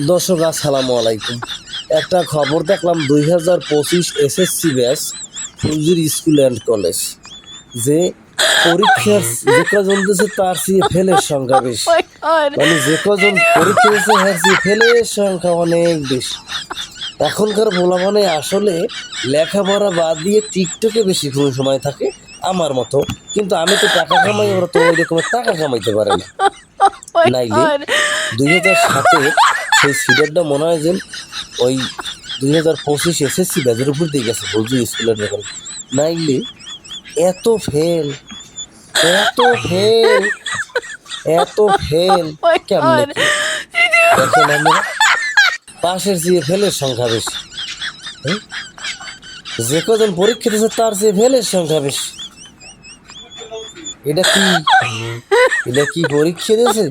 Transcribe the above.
দর্শক আসসালামু আলাইকুম। একটা খবর দেখলাম 2025 এসএসসি ব্যাচ ফুলজির স্কুল অ্যান্ড কলেজ যে পরীক্ষার যে কজন দিয়েছে তার চেয়ে ফেলের সংখ্যা বেশি। মানে যে কজন পরীক্ষা দিয়েছে তার চেয়ে ফেলের সংখ্যা অনেক বেশি। এখনকার পোলাপানে আসলে লেখাপড়া বাদ দিয়ে টিকটকে বেশি সময় থাকে আমার মতো। কিন্তু আমি তো টাকা কামাই, ওরা তো ওই রকমের টাকা কামাইতে পারে না। নাইলে 2007 সেই সিরিয়ালটা মনে হয় যে ওই 2025 এসএসসি ব্যাচের উপর দিয়ে গেছে ফুলজি স্কুলের যখন। নাইলে এত ফেল এত ফেল এত ফেল কেমনে কি? দেখেন আমরা পাশের চেয়ে ফেলের সংখ্যা বেশি। যে কজন পরীক্ষা দিচ্ছে তার চেয়ে ফেলের সংখ্যা বেশি। এটা কি পরীক্ষা দিয়েছে?